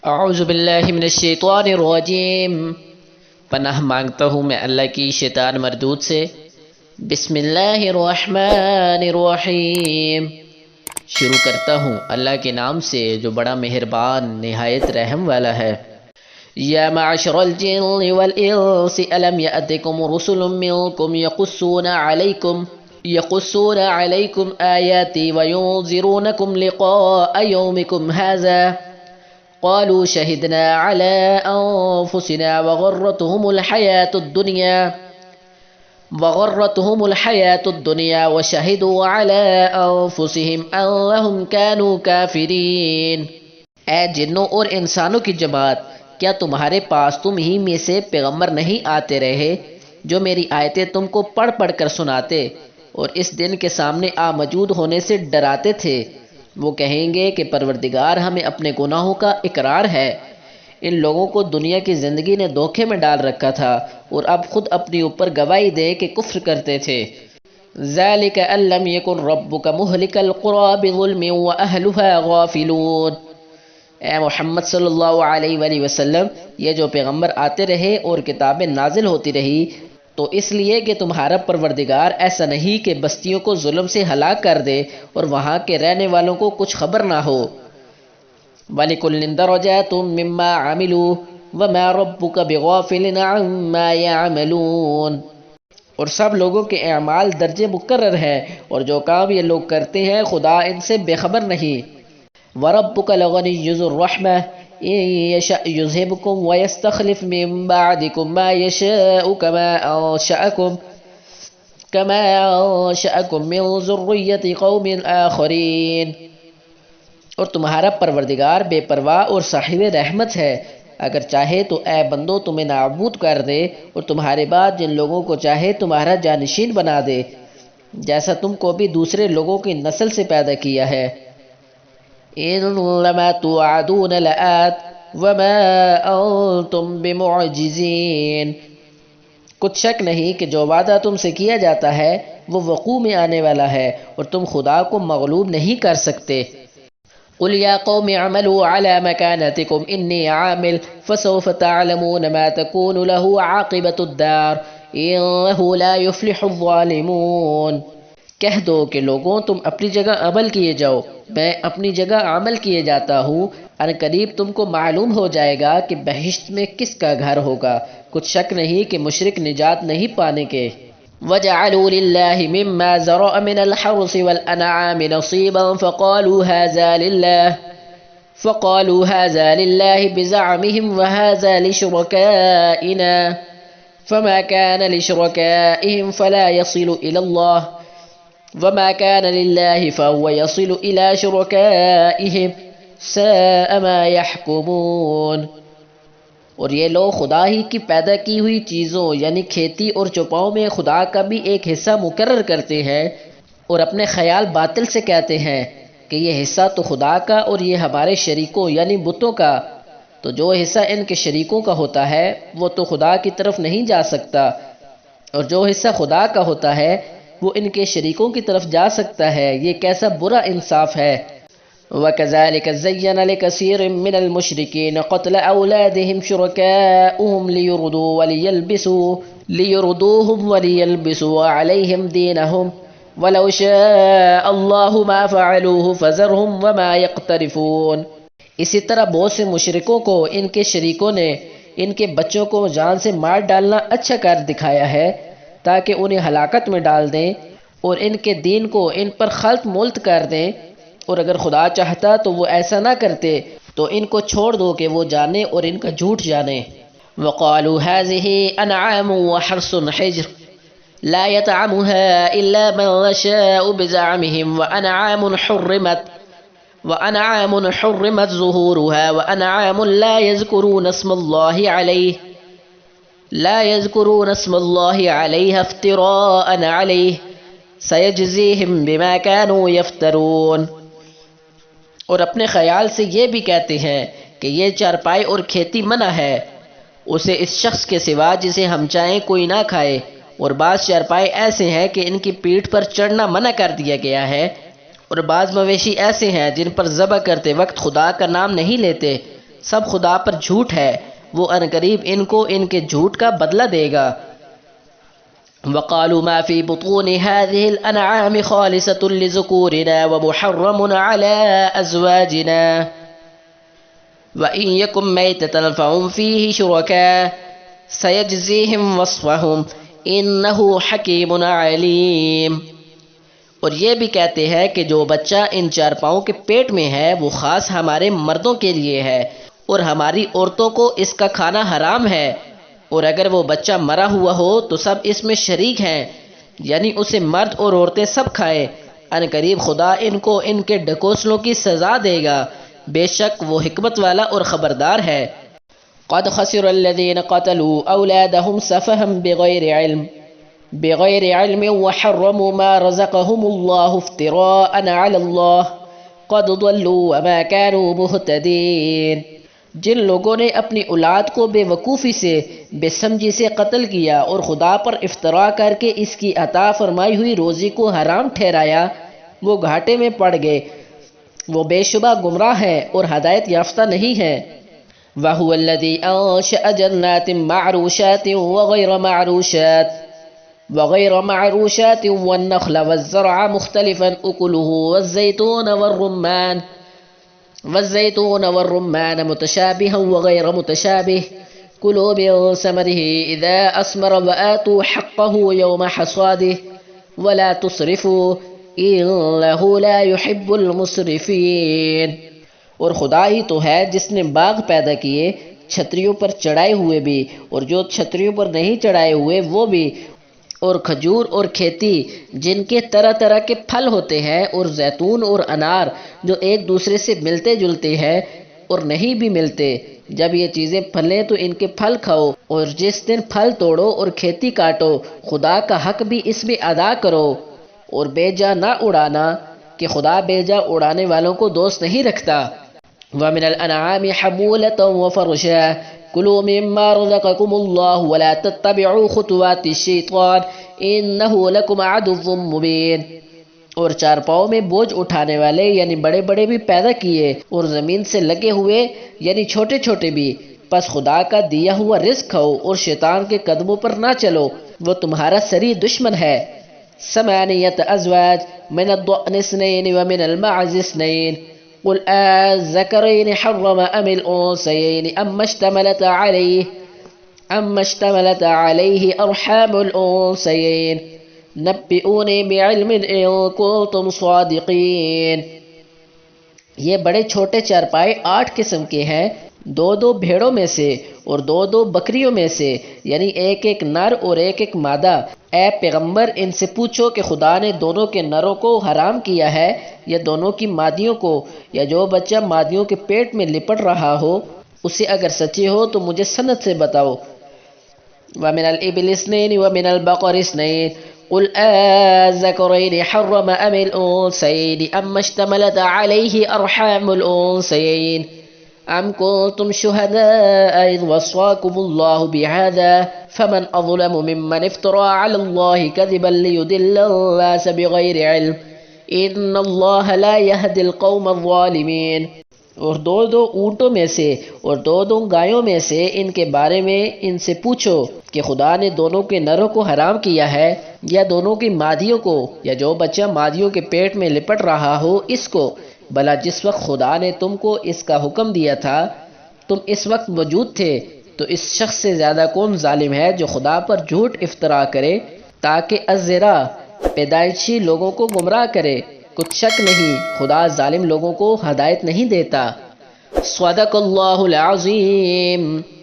اعوذ باللہ من الشیطان الرجیم، پناہ مانگتا ہوں میں اللہ کی شیطان مردود سے۔ بسم اللہ الرحمن الرحیم، شروع کرتا ہوں اللہ کے نام سے جو بڑا مہربان نہایت رحم والا ہے۔ یا معشر الجن والانس الم یأتکم رسل منکم یقصون علیکم آیاتی وینذرونکم لقاء یومکم ھذا قالوا شهدنا على أنفسنا وغرتهم الحياة الدنيا وشهدوا على أنفسهم أنهم كانوا كافرين۔ اے جنوں اور انسانوں کی جماعت، کیا تمہارے پاس تم ہی میں سے پیغمبر نہیں آتے رہے جو میری آیتیں تم کو پڑھ پڑھ کر سناتے اور اس دن کے سامنے موجود ہونے سے ڈراتے تھے؟ وہ کہیں گے کہ پروردگار ہمیں اپنے گناہوں کا اقرار ہے۔ ان لوگوں کو دنیا کی زندگی نے دھوکے میں ڈال رکھا تھا اور اب خود اپنی اوپر گواہی دے کہ کفر کرتے تھے۔ ذَلِكَ أَن لَّمْ يَكُن رَّبُّكَ مُهْلِكَ الْقُرَىٰ بِظُلْمٍ وَأَهْلُهَا غَافِلُونَ۔ اے محمد صلی اللہ علیہ وآلہ وسلم، یہ جو پیغمبر آتے رہے اور کتابیں نازل ہوتی رہی تو اس لیے کہ تمہارا پروردگار ایسا نہیں کہ بستیوں کو ظلم سے ہلاک کر دے اور وہاں کے رہنے والوں کو کچھ خبر نہ ہو۔ وَلِكُلٍّ دَرَجَاتٌ مِّمَّا عَمِلُوا وَمَا رَبُّكَ بِغَافِلٍ عَمَّا يَعْمَلُونَ۔ اور سب لوگوں کے اعمال درجے مقرر ہیں اور جو کام یہ لوگ کرتے ہیں خدا ان سے بے خبر نہیں۔ وَرَبُّكَ لَغَنِيٌّ ذُو الرَّحْمَةِ إِن يَشَأْ يُذْهِبْكُمْ وَيَسْتَخْلِفْ مِن بَعْدِكُم مَّا يَشَاءُ كَمَا أَنشَأَكُم مِّن ذُرِّيَّةِ قَوْمٍ آخَرِينَ۔ اور تمہارا پروردگار بے پرواہ اور صاحب رحمت ہے، اگر چاہے تو اے بندو تمہیں نابود کر دے اور تمہارے بعد جن لوگوں کو چاہے تمہارا جانشین بنا دے، جیسا تم کو بھی دوسرے لوگوں کی نسل سے پیدا کیا ہے۔ إِنَّمَا تُوعَدُونَ لَآتٍ وَمَا أَنتُم بِمُعْجِزِينَ۔ کچھ شک نہیں کہ جو وعدہ تم سے کیا جاتا ہے وہ وقوع میں آنے والا ہے اور تم خدا کو مغلوب نہیں کر سکتے۔ قُلْ يَا قَوْمِ اعْمَلُوا عَلَىٰ مَكَانَتِكُمْ إِنِّي عَامِلٌ فَسَوْفَ تَعْلَمُونَ مَا تَكُونُ لَهُ عَاقِبَةُ الدَّارِ إِنَّهُ لَا يُفْلِحُ الظَّالِمُونَ۔ کہہ دو کہ لوگوں تم اپنی جگہ عمل کیے جاؤ، میں اپنی جگہ عمل کیے جاتا ہوں، ان قریب تم کو معلوم ہو جائے گا کہ بہشت میں کس کا گھر ہوگا۔ کچھ شک نہیں کہ مشرک نجات نہیں پانے کے۔ وَجَعَلُوا لِلَّهِ مِمَّا ذَرَأَ مِنَ الْحَرْثِ وَالْأَنْعَامِ نَصِيبًا فَقَالُوا هَٰذَا لِلَّهِ بِزَعْمِهِمْ وَهَٰذَا لِشُرَكَائِنَا فَمَا كَانَ لِشُرَكَائِهِمْ فَلَا يَصِلُ إِلَى اللَّهِ وَمَا كَانَ لِلَّهِ فَهُوَ يَصِلُ إِلَىٰ شُرَكَائِهِمْ سَاءَ مَا يَحْكُمُونَ۔ اور یہ لوگ خدا ہی کی پیدا کی ہوئی چیزوں یعنی کھیتی اور چوپاؤں میں خدا کا بھی ایک حصہ مقرر کرتے ہیں اور اپنے خیال باطل سے کہتے ہیں کہ یہ حصہ تو خدا کا اور یہ ہمارے شریکوں یعنی بتوں کا، تو جو حصہ ان کے شریکوں کا ہوتا ہے وہ تو خدا کی طرف نہیں جا سکتا، اور جو حصہ خدا کا ہوتا ہے وہ ان کے شریکوں کی طرف جا سکتا ہے۔ یہ کیسا برا انصاف ہے۔ وَكَذَلِكَ زَيَّنَ لِكَثِيرٍ مِّنَ الْمُشْرِكِينَ قَتْلَ أَوْلَادِهِمْ شُرَكَاؤُهُمْ لِيُرْدُوهُمْ وَلِيَلْبِسُوا عَلَيْهِمْ دِينَهُمْ وَلَوْ شَاءَ اللَّهُ مَا فَعَلُوهُ فَذَرْهُمْ وَمَا يَقْتَرِفُونَ۔ اسی طرح بہت سے مشرکوں کو ان کے شریکوں نے ان کے بچوں کو جان سے مار ڈالنا اچھا کار دکھایا ہے تاکہ انہیں ہلاکت میں ڈال دیں اور ان کے دین کو ان پر خلط ملت کر دیں، اور اگر خدا چاہتا تو وہ ایسا نہ کرتے، تو ان کو چھوڑ دو کہ وہ جانے اور ان کا جھوٹ جانے۔ وَقَالُوا هَٰذِهِ أَنْعَامٌ وَحَرْثٌ حِجْرٌ لَا يَطْعَمُهَا إِلَّا مَن نَّشَاءُ بِزَعْمِهِمْ وَأَنْعَامٌ حُرِّمَتْ ظُهُورُهَا وَأَنْعَامٌ لَا يَذْكُرُونَ اسْمَ اللَّهِ عَلَيْهَا افْتِرَاءً عَلَيْهِ سَيَجْزِيهِمْ بِمَا كَانُوا يَفْتَرُونَ۔ اور اپنے خیال سے یہ بھی کہتے ہیں کہ یہ چارپائی اور کھیتی منع ہے، اسے اس شخص کے سوا جسے ہم چاہیں کوئی نہ کھائے، اور بعض چارپائی ایسے ہیں کہ ان کی پیٹھ پر چڑھنا منع کر دیا گیا ہے، اور بعض مویشی ایسے ہیں جن پر ذبح کرتے وقت خدا کا نام نہیں لیتے، سب خدا پر جھوٹ ہے، وہ عنقریب ان کو ان کے جھوٹ کا بدلہ دے گا۔ وقالوا ما في بطون هذه الأنعام خالصة لذكورنا ومحرم على أزواجنا وإن يكن ميتة فهم فيه شركاء سيجزيهم وصفهم إنه حكيم عليم۔ اور یہ بھی کہتے ہیں کہ جو بچہ ان چارپاؤں کے پیٹ میں ہے وہ خاص ہمارے مردوں کے لیے ہے اور ہماری عورتوں کو اس کا کھانا حرام ہے، اور اگر وہ بچہ مرا ہوا ہو تو سب اس میں شریک ہیں، یعنی اسے مرد اور عورتیں سب کھائیں۔ عنقریب خدا ان کو ان کے ڈھکوسلوں کی سزا دے گا، بے شک وہ حکمت والا اور خبردار ہے۔ قد خسر الذين قتلوا أولادهم سفها بغير علم وحرموا ما رزقهم الله افتراء على الله قد ضلوا وما كانوا مهتدين۔ جن لوگوں نے اپنی اولاد کو بے وقوفی سے، بے سمجھی سے قتل کیا اور خدا پر افترا کر کے اس کی عطا فرمائی ہوئی روزی کو حرام ٹھہرایا، وہ گھاٹے میں پڑ گئے، وہ بے شبہ گمراہ ہیں اور ہدایت یافتہ نہیں ہیں۔ وَهُوَ الَّذِي أَنشَأَ جَنَّاتٍ مَّعْرُوشَاتٍ وَغَيْرَ مَعْرُوشَاتٍ وَالنَّخْلَ وَالزَّرْعَ مُخْتَلِفًا أُكُلُهُ والزيتون والرمان متشابها وغير متشابه كلوا من ثمره إذا أثمر وآتوا حقه يوم حصاده ولا تسرفوا إنه لا يحب المسرفين۔ اور خدا ہی تو ہے جس نے باغ پیدا کیے، چھتریوں پر چڑھائے ہوئے بھی اور جو چھتریوں پر نہیں چڑھائے ہوئے وہ بھی، اور کھجور اور کھیتی جن کے طرح طرح کے پھل ہوتے ہیں، اور زیتون اور انار جو ایک دوسرے سے ملتے جلتے ہیں اور نہیں بھی ملتے۔ جب یہ چیزیں پھلیں تو ان کے پھل کھاؤ، اور جس دن پھل توڑو اور کھیتی کاٹو خدا کا حق بھی اس میں ادا کرو، اور بیجا نہ اڑانا کہ خدا بیجا اڑانے والوں کو دوست نہیں رکھتا۔ وَمِنَ الْأَنْعَامِ حَمُولَةً وَفَرْشًا كُلُوا مِمَّا رَزَقَكُمُ اللَّهُ وَلَا تَتَّبِعُوا خُطُوَاتِ الشَّيْطَانِ إِنَّهُ لَكُمْ عَدُوٌّ مُّبِينٌ۔ اور چارپاؤں میں بوجھ اٹھانے والے یعنی بڑے بڑے بھی پیدا کیے، اور زمین سے لگے ہوئے یعنی چھوٹے چھوٹے بھی، پس خدا کا دیا ہوا رزق کھاؤ اور شیطان کے قدموں پر نہ چلو، وہ تمہارا سری دشمن ہے۔ ثمانیۃ ازواج من الضأن اثنین ومن المعز اثنین قل الذکرین حرم ام الانثیین اما اشتملت علیہ ارحام الانثیین نبئونی بعلم ان کنتم صادقین۔ یہ بڑے چھوٹے چارپائے 8 قسم کے ہیں، 2 بھیڑوں میں سے اور 2 بکریوں میں سے، یعنی ایک نر اور ایک مادہ۔ اے پیغمبر ان سے پوچھو کہ خدا نے دونوں کے نروں کو حرام کیا ہے یا دونوں کی مادیوں کو، یا جو بچہ مادیوں کے پیٹ میں لپٹ رہا ہو اسے اگر سچے ہو تو مجھے سند سے بتاؤ۔ وَمِنَ الْإِبِلِ اثْنَيْنِ وَمِنَ الْبَقَرِ اثْنَيْنِ قُلْ أَذَّكَرَيْنِ حَرَّمَ أَمِ الْأُنثَيَيْنِ أَمَّا اشْتَمَلَتْ عَلَيْهِ أَرْحَامُ الْأُنثَيَيْنِ أَمْ كُنتُمْ شُهَدَاءَ إِذْ وَصَّاكُمُ اللَّهُ بِهَذَا فَمَنْ أَظْلَمُ مِمَّنِ افْتَرَىٰ عَلَى اللَّهِ كَذِبًا لِيُضِلَّ النَّاسَ بِغَيْرِ عِلْمٍ إِنَّ اللَّهَ لَا يَهْدِي الْقَوْمَ الظَّالِمِينَ۔ اور 2 اونٹوں میں سے اور 2 گایوں میں سے ان کے بارے میں ان سے پوچھو کہ خدا نے دونوں کے نروں کو حرام کیا ہے یا دونوں کی مادیوں کو، یا جو بچہ مادیوں کے پیٹ میں لپٹ رہا ہو اس کو، بھلا جس وقت خدا نے تم کو اس کا حکم دیا تھا تم اس وقت موجود تھے، تو اس شخص سے زیادہ کون ظالم ہے جو خدا پر جھوٹ افترا کرے تاکہ الذرا پیدائشی لوگوں کو گمراہ کرے۔ کچھ شک نہیں خدا ظالم لوگوں کو ہدایت نہیں دیتا۔ صدق اللہ العظیم۔